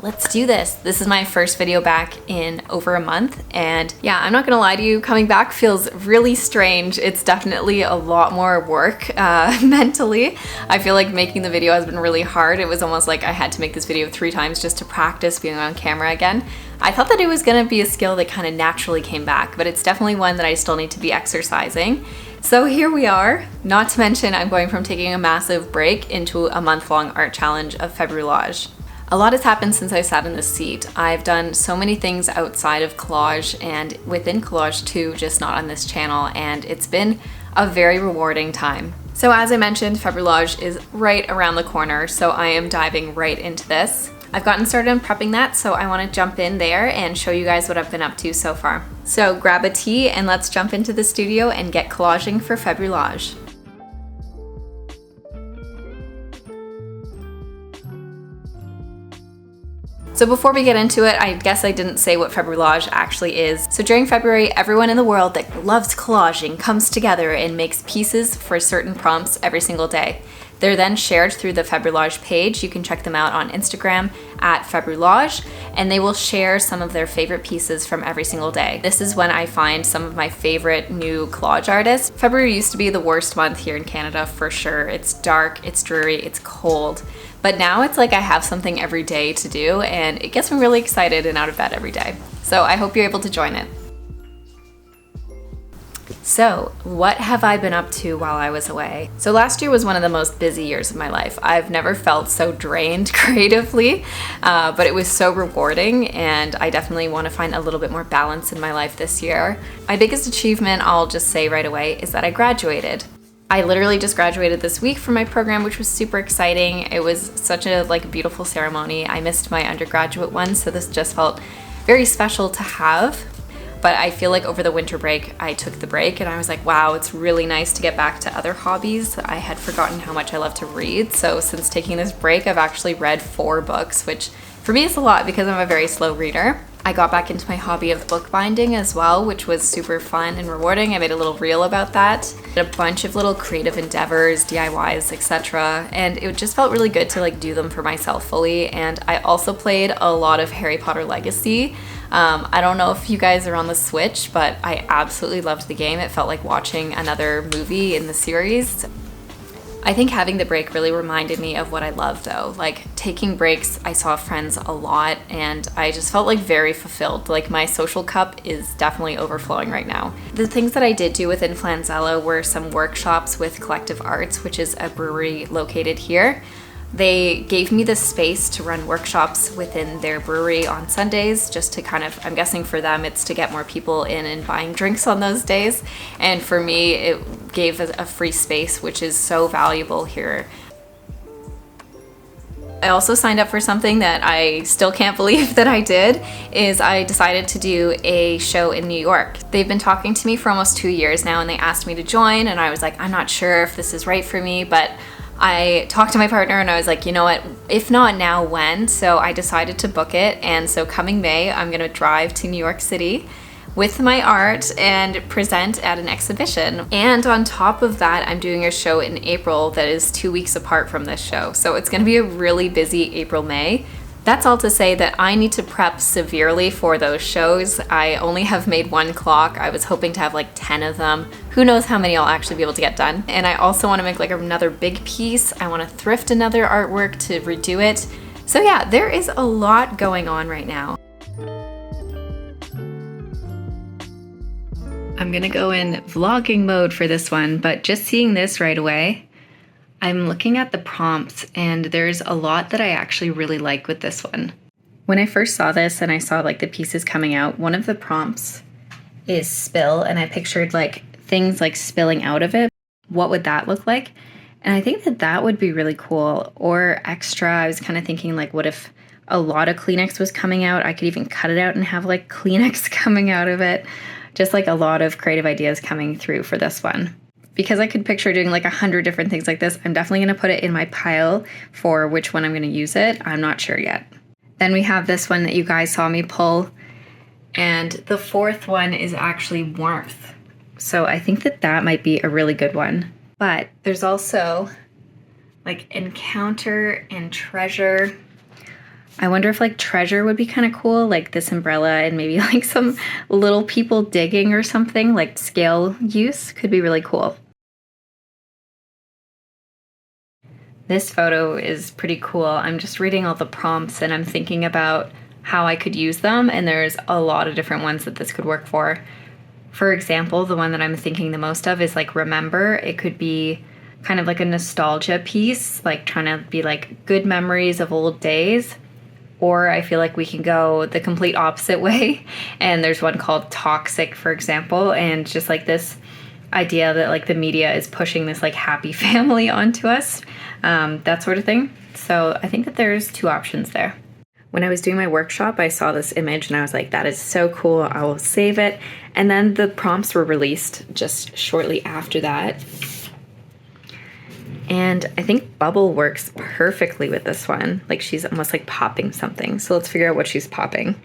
let's do this. This is my first video back in over a month, and yeah, I'm not gonna lie to you, coming back feels really strange. It's definitely a lot more work mentally. I feel like making the video has been really hard. It was almost like I had to make this video 3 times just to practice being on camera again. I thought that it was gonna be a skill that kind of naturally came back, but it's definitely one that I still need to be exercising. So here we are. Not to mention I'm going from taking a massive break into a month-long art challenge of Februllage. A lot has happened since I sat in this seat. I've done so many things outside of collage and within collage too, just not on this channel, and it's been a very rewarding time. So as I mentioned, Februllage is right around the corner, so I am diving right into this. I've gotten started on prepping that, so I want to jump in there and show you guys what I've been up to so far. So grab a tea and let's jump into the studio and get collaging for Februllage. So before we get into it, I guess I didn't say what Februllage actually is. So during February, everyone in the world that loves collaging comes together and makes pieces for certain prompts every single day. They're then shared through the Februllage page. You can check them out on Instagram at Februllage, and they will share some of their favorite pieces from every single day. This is when I find some of my favorite new collage artists. February used to be the worst month here in Canada for sure. It's dark, it's dreary, it's cold. But now it's like I have something every day to do, and it gets me really excited and out of bed every day. So I hope you're able to join it. So what have I been up to while I was away? So last year was one of the most busy years of my life. I've never felt so drained creatively, but it was so rewarding, and I definitely want to find a little bit more balance in my life this year. My biggest achievement, I'll just say right away, is that I graduated. I literally just graduated this week from my program, which was super exciting. It was such a beautiful ceremony. I missed my undergraduate one, so this just felt very special to have. But I feel like over the winter break, I took the break and I was like, wow, it's really nice to get back to other hobbies. I had forgotten how much I love to read. So since taking this break, I've actually read 4 books, which for me is a lot because I'm a very slow reader. I got back into my hobby of bookbinding as well, which was super fun and rewarding. I made a little reel about that. Did a bunch of little creative endeavors, DIYs, etc. And it just felt really good to do them for myself fully. And I also played a lot of Harry Potter Legacy. I don't know if you guys are on the Switch, but I absolutely loved the game. It felt like watching another movie in the series. I think having the break really reminded me of what I love though. Taking breaks, I saw friends a lot and I just felt very fulfilled. My social cup is definitely overflowing right now. The things that I did do within Flanzella were some workshops with Collective Arts, which is a brewery located here. They gave me the space to run workshops within their brewery on Sundays, just to I'm guessing for them it's to get more people in and buying drinks on those days. And for me, it gave a free space, which is so valuable here. I also signed up for something that I still can't believe that I did, is I decided to do a show in New York. They've been talking to me for almost 2 years now, and they asked me to join, and I was like, I'm not sure if this is right for me, but I talked to my partner and I was like, you know what, if not now, when? So I decided to book it, and so coming May, I'm gonna drive to New York City with my art and present at an exhibition. And on top of that, I'm doing a show in April that is 2 weeks apart from this show. So it's gonna be a really busy April, May. That's all to say that I need to prep severely for those shows. I only have made 1 clock. I was hoping to have 10 of them. Who knows how many I'll actually be able to get done. And I also want to make another big piece. I want to thrift another artwork to redo it. So yeah, there is a lot going on right now. I'm gonna go in vlogging mode for this one, but just seeing this right away, I'm looking at the prompts and there's a lot that I actually really like with this one. When I first saw this and I saw the pieces coming out, one of the prompts is spill, and I pictured things spilling out of it. What would that look like? And I think that that would be really cool. Or extra, I was kind of thinking what if a lot of Kleenex was coming out? I could even cut it out and have Kleenex coming out of it. Just a lot of creative ideas coming through for this one. Because I could picture doing 100 different things like this, I'm definitely going to put it in my pile for which one I'm going to use it. I'm not sure yet. Then we have this one that you guys saw me pull. And the 4th one is actually warmth. So I think that that might be a really good one. But there's also encounter and treasure. I wonder if like treasure would be kind of cool, like this umbrella and maybe like some little people digging or something, like scale use could be really cool. This photo is pretty cool. I'm just reading all the prompts and I'm thinking about how I could use them, and there's a lot of different ones that this could work for. For example, the one that I'm thinking the most of is like remember. It could be kind of like a nostalgia piece, like trying to be like good memories of old days. Or I feel like we can go the complete opposite way. And there's one called Toxic, for example, and just like this idea that like the media is pushing this like happy family onto us, that sort of thing. So I think that there's two options there. When I was doing my workshop, I saw this image and I was like, that is so cool, I will save it. And then the prompts were released just shortly after that. And I think Bubble works perfectly with this one. Like she's almost like popping something. So let's figure out what she's popping.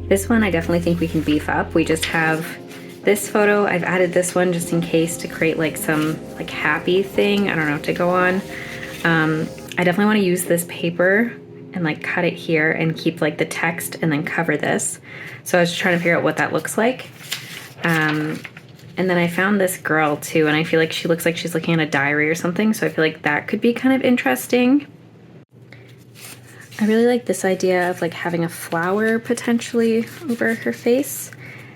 This one I definitely think we can beef up. We just have this photo. I've added this one just in case to create like some like happy thing, I don't know, to go on. I definitely want to use this paper and like cut it here and keep like the text and then cover this. So I was trying to figure out what that looks like. And then I found this girl too, and I feel like she looks like she's looking at a diary or something. So I feel like that could be kind of interesting. I really like this idea of like having a flower potentially over her face.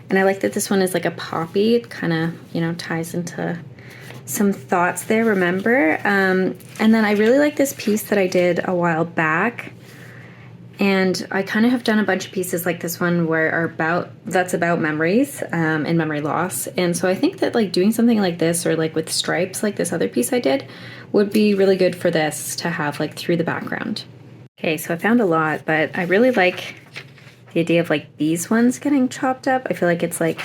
And I like that this one is like a poppy. It kind of, you know, ties into some thoughts there, remember? And then I really like this piece that I did a while back. And I kind of have done a bunch of pieces like this one where that's about memories and memory loss. And so I think that like doing something like this or like with stripes like this other piece I did would be really good for this to have like through the background. Okay, so I found a lot, but I really like the idea of like these ones getting chopped up. I feel like it's like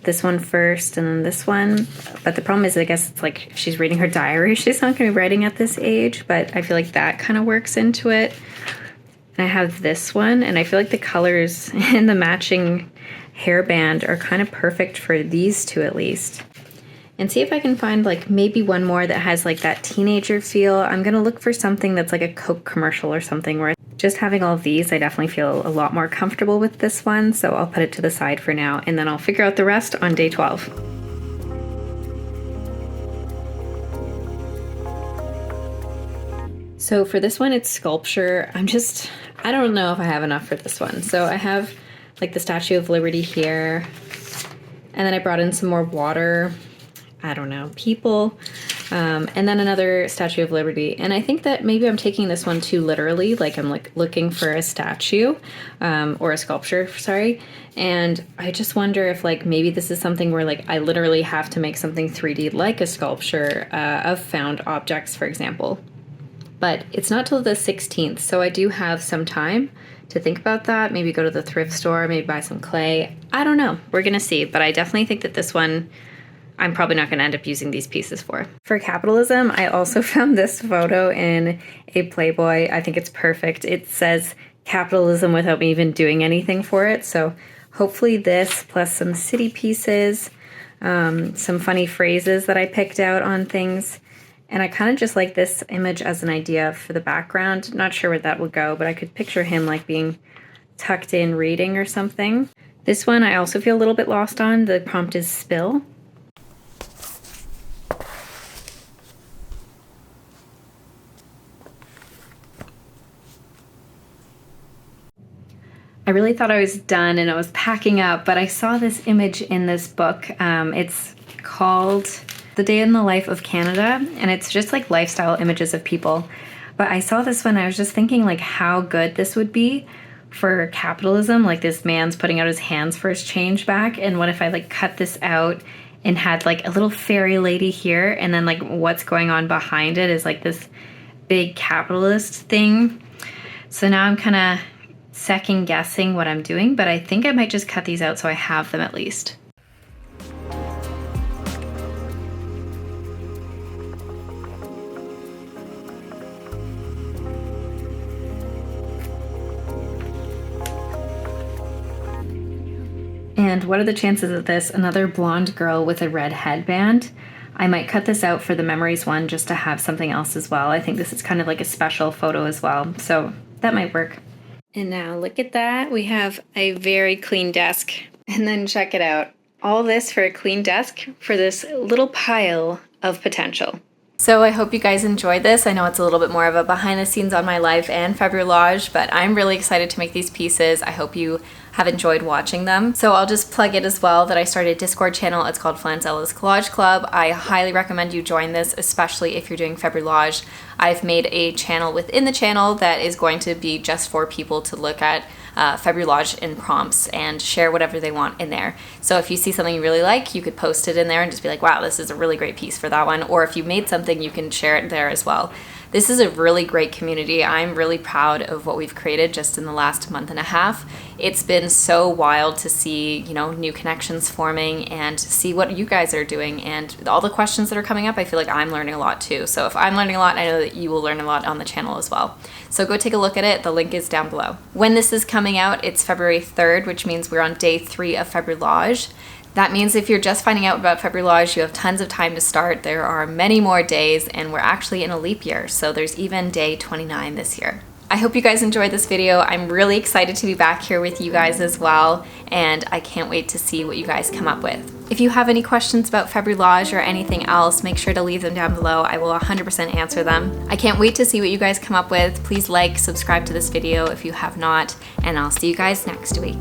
this one first and then this one. But the problem is, I guess it's like she's reading her diary. She's not going to be writing at this age, but I feel like that kind of works into it. And I have this one, and I feel like the colors and the matching hairband are kind of perfect for these two at least. And see if I can find like maybe one more that has like that teenager feel. I'm gonna look for something that's like a Coke commercial or something, where just having all of these, I definitely feel a lot more comfortable with this one. So I'll put it to the side for now, and then I'll figure out the rest on day 12. So for this one, it's sculpture. I don't know if I have enough for this one. So I have like the Statue of Liberty here. And then I brought in some more water, I don't know, people, and then another Statue of Liberty. And I think that maybe I'm taking this one too literally, like I'm like looking for a statue, or a sculpture, sorry. And I just wonder if like maybe this is something where like I literally have to make something 3D like a sculpture of found objects, for example. But it's not till the 16th, so I do have some time to think about that. Maybe go to the thrift store, maybe buy some clay. I don't know. We're gonna see, but I definitely think that this one, I'm probably not gonna end up using these pieces for. For capitalism, I also found this photo in a Playboy. I think it's perfect. It says capitalism without me even doing anything for it. So hopefully this, plus some city pieces, some funny phrases that I picked out on things. And I kind of just like this image as an idea for the background. Not sure where that would go, but I could picture him like being tucked in reading or something. This one I also feel a little bit lost on. The prompt is spill. I really thought I was done and I was packing up, but I saw this image in this book. It's called The Day in the Life of Canada, and it's just like lifestyle images of people. But I saw this one, I was just thinking like how good this would be for capitalism. Like this man's putting out his hands for his change back, and what if I like cut this out and had like a little fairy lady here, and then like what's going on behind it is like this big capitalist thing. So now I'm kind of second guessing what I'm doing, but I think I might just cut these out so I have them at least. And what are the chances of this? Another blonde girl with a red headband. I might cut this out for the memories one just to have something else as well. I think this is kind of like a special photo as well, so that might work. And now look at that. We have a very clean desk. And then check it out. All this for a clean desk for this little pile of potential. So I hope you guys enjoyed this. I know it's a little bit more of a behind the scenes on my life and Februllage, but I'm really excited to make these pieces. I hope you have enjoyed watching them. So I'll just plug it as well that I started a Discord channel. It's called Flanzella's Collage Club. I highly recommend you join this, especially if you're doing Februllage. I've made a channel within the channel that is going to be just for people to look at Februllage in prompts and share whatever they want in there. So if you see something you really like, you could post it in there and just be like, wow, this is a really great piece for that one. Or if you made something, you can share it there as well. This is a really great community. I'm really proud of what we've created just in the last month and a half. It's been so wild to see, you know, new connections forming and see what you guys are doing, and all the questions that are coming up. I feel like I'm learning a lot too. So if I'm learning a lot, I know that you will learn a lot on the channel as well. So go take a look at it. The link is down below. When this is coming out, it's February 3rd, which means we're on day 3 of Februllage. That means if you're just finding out about Februllage, you have tons of time to start. There are many more days, and we're actually in a leap year, so there's even day 29 this year. I hope you guys enjoyed this video. I'm really excited to be back here with you guys as well, and I can't wait to see what you guys come up with. If you have any questions about Februllage or anything else, make sure to leave them down below. I will 100% answer them. I can't wait to see what you guys come up with. Please like, subscribe to this video if you have not, and I'll see you guys next week.